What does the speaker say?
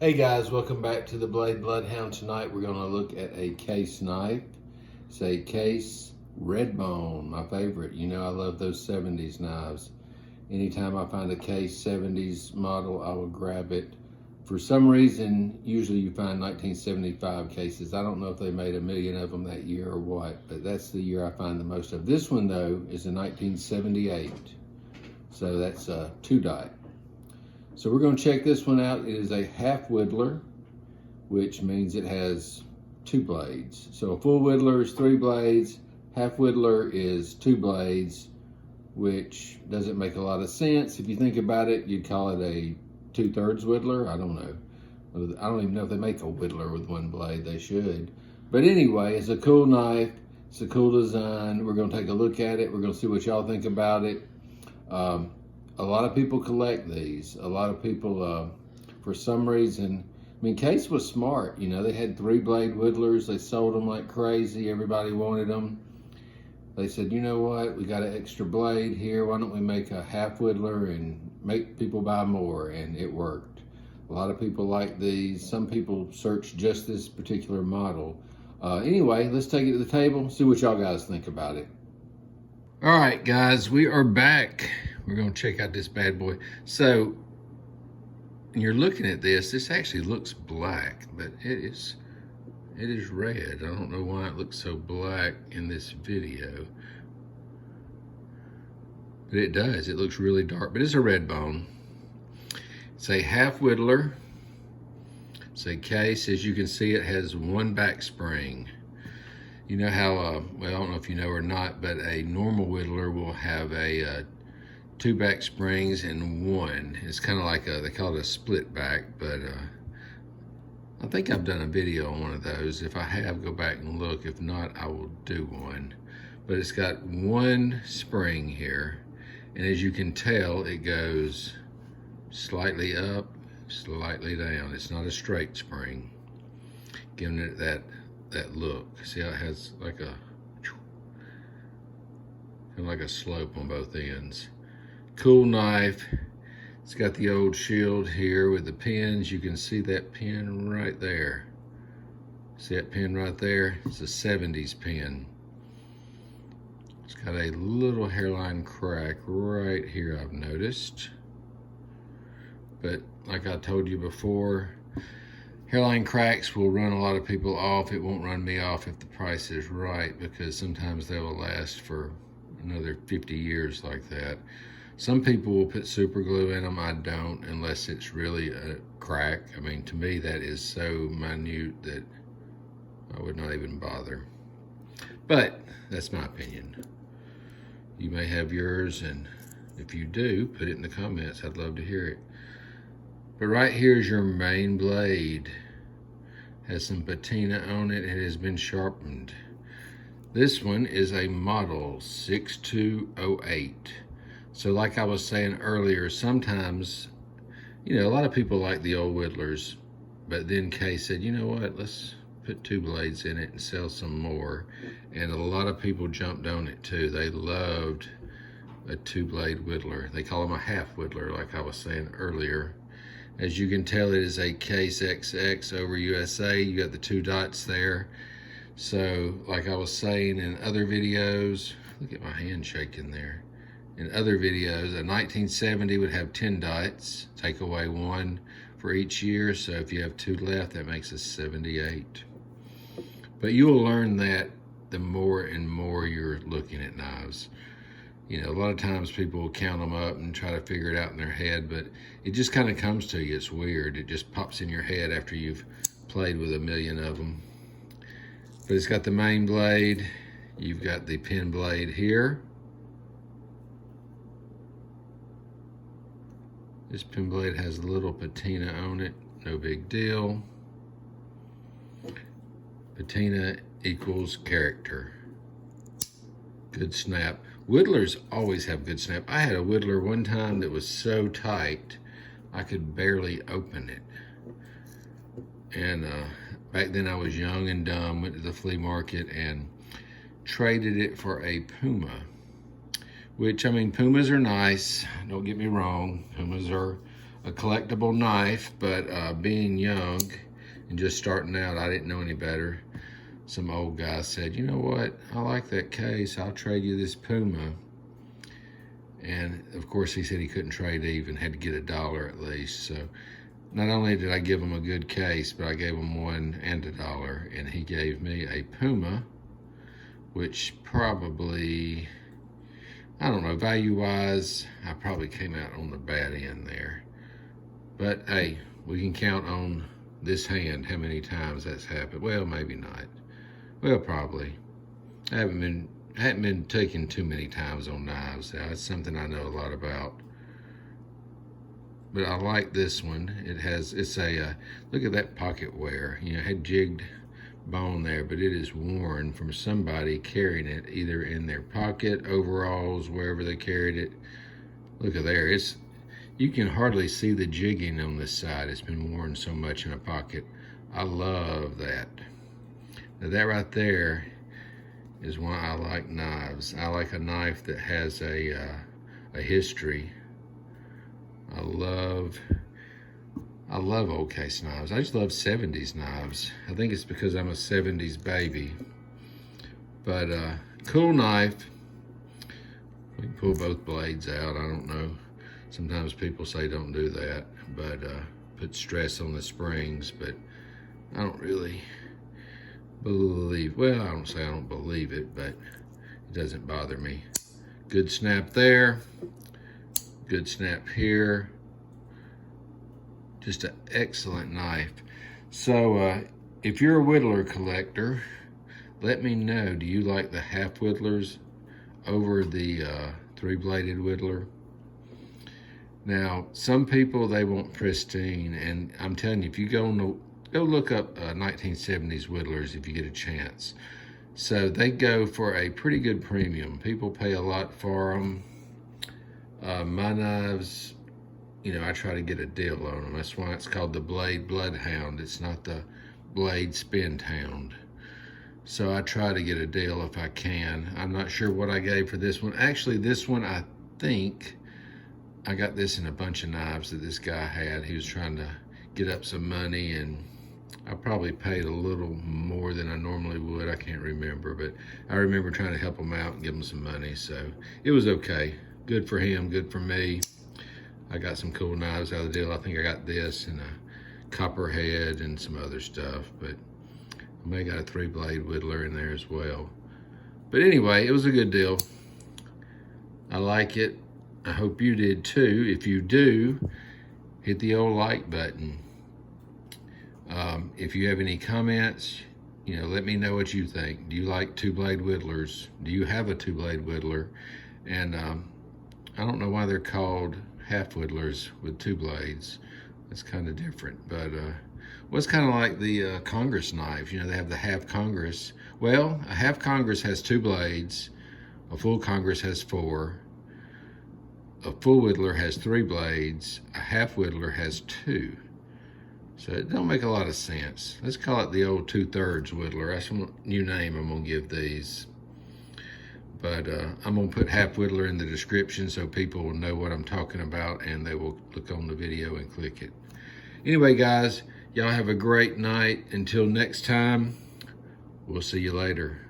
Hey guys, welcome back to the Blade Bloodhound. Tonight we're going to look at a case knife. It's a case red bone, my favorite. You know I love those 70s knives. Anytime I find a case 70s model, I will grab it. For some reason, usually you find 1975 cases. I don't know if they made a million of them that year or what, but that's the year I find the most of. This one though is a 1978, so that's a 2-dot. So we're going to check this one out. It is a half whittler, which means it has 2 blades. So a full whittler is 3 blades, half whittler is 2 blades, which doesn't make a lot of sense. If you think about it, you'd call it a 2/3 whittler. I don't know. I don't even know if they make a whittler with 1 blade. They should. But anyway, it's a cool knife. It's a cool design. We're going to take a look at it. We're going to see what y'all think about it. A lot of people collect these. A lot of people, for some reason, I mean, Case was smart. You know, they had 3-blade whittlers. They sold them like crazy. Everybody wanted them. They said, you know what? We got an extra blade here. Why don't we make a half whittler and make people buy more? And it worked. A lot of people like these. Some people search just this particular model. Anyway, let's take it to the table, see what y'all guys think about it. All right, guys, we are back. We're going to check out this bad boy. So, when you're looking at this, this actually looks black, but it is red. I don't know why it looks so black in this video. But it does. It looks really dark, but it's a red bone. It's a half whittler. It's a case. As you can see, it has 1 back spring. You know how, well, I don't know if you know or not, but a normal whittler will have a 2 back springs and 1. It's kind of like they call it a split back, but I think I've done a video on one of those. If I have, go back and look. If not, I will do one. But it's got 1 spring here, and as you can tell, it goes slightly up, slightly down. It's not a straight spring, giving it that look. See how it has like a kind of like a slope on both ends. Cool knife. It's got the old shield here with the pins. You can see that pin right there. See that pin right there? It's a 70s pin. It's got a little hairline crack right here, I've noticed. But like I told you before, hairline cracks will run a lot of people off. It won't run me off if the price is right, because sometimes they will last for another 50 years like that. Some people will put super glue in them. I don't, unless it's really a crack. I mean, to me, that is so minute that I would not even bother. But that's my opinion. You may have yours, and if you do, put it in the comments. I'd love to hear it. But right here is your main blade. Has some patina on it. It has been sharpened. This one is a model 6208. So like I was saying earlier, sometimes, you know, a lot of people like the old whittlers, but then Kay said, you know what, let's put 2 blades in it and sell some more. And a lot of people jumped on it too. They loved a 2-blade whittler. They call them a half whittler, like I was saying earlier. As you can tell, it is a Case XX over USA. You got the 2 dots there. So like I was saying in other videos, look at my hand shaking there. In other videos, a 1970 would have 10 dots, take away 1 for each year. So if you have 2 left, that makes a 78. But you will learn that the more and more you're looking at knives. You know, a lot of times people will count them up and try to figure it out in their head, but it just kind of comes to you. It's weird. It just pops in your head after you've played with a million of them. But it's got the main blade. You've got the pin blade here. This pin blade has a little patina on it, no big deal. Patina equals character. Good snap. Whittlers always have good snap. I had a whittler one time that was so tight, I could barely open it. And back then I was young and dumb, went to the flea market and traded it for a Puma. Which, I mean, Pumas are nice, don't get me wrong. Pumas are a collectible knife, but being young and just starting out, I didn't know any better. Some old guy said, you know what, I like that case, I'll trade you this Puma. And of course he said he couldn't trade even, had to get $1 at least. So not only did I give him a good case, but I gave him $1 and $1, and he gave me a Puma, which probably, I don't know, value-wise, I probably came out on the bad end there. But hey, we can count on this hand how many times that's happened. Well, maybe not. Well, probably. I haven't been taken too many times on knives. That's something I know a lot about. But I like this one. It's a, look at that pocket wear. You know, it had jigged bone there, but it is worn from somebody carrying it either in their pocket, overalls, wherever they carried it. Look at there. You can hardly see the jigging on this side. It's been worn so much in a pocket. I love that. Now that right there is why I like knives. I like a knife that has a history. I love old case knives. I just love 70s knives. I think it's because I'm a 70s baby. But cool knife. We can pull both blades out. I don't know. Sometimes people say don't do that, but put stress on the springs, but I don't really believe, well, I don't say I don't believe it, but it doesn't bother me. Good snap there, good snap here. Just an excellent knife. So if you're a whittler collector, let me know, do you like the half whittlers over the 3-bladed whittler? Now, some people, they want pristine, and I'm telling you, if you go look up 1970s whittlers if you get a chance. So they go for a pretty good premium. People pay a lot for them. My knives, you know, I try to get a deal on them. That's why it's called the Blade Bloodhound. It's not the Blade Spin Hound. So I try to get a deal if I can. I'm not sure what I gave for this one. Actually, this one, I think I got this in a bunch of knives that this guy had. He was trying to get up some money, and I probably paid a little more than I normally would. I can't remember, but I remember trying to help him out and give him some money. So it was okay. Good for him, good for me. I got some cool knives out of the deal. I think I got this and a copperhead and some other stuff, but I may have got a 3-blade whittler in there as well. But anyway, it was a good deal. I like it. I hope you did too. If you do, hit the old like button. If you have any comments, you know, let me know what you think. Do you like 2-blade whittlers? Do you have a 2-blade whittler? And I don't know why they're called half whittlers with 2 blades. That's kind of different. But well, it's kind of like the Congress knife. You know, they have the half Congress. Well, a half Congress has 2 blades. A full Congress has 4. A full whittler has 3 blades. A half whittler has 2. So it don't make a lot of sense. Let's call it the old 2/3 whittler. That's a new name I'm gonna give these. But I'm gonna put half whittler in the description so people will know what I'm talking about, and they will look on the video and click it. Anyway, guys, y'all have a great night. Until next time, we'll see you later.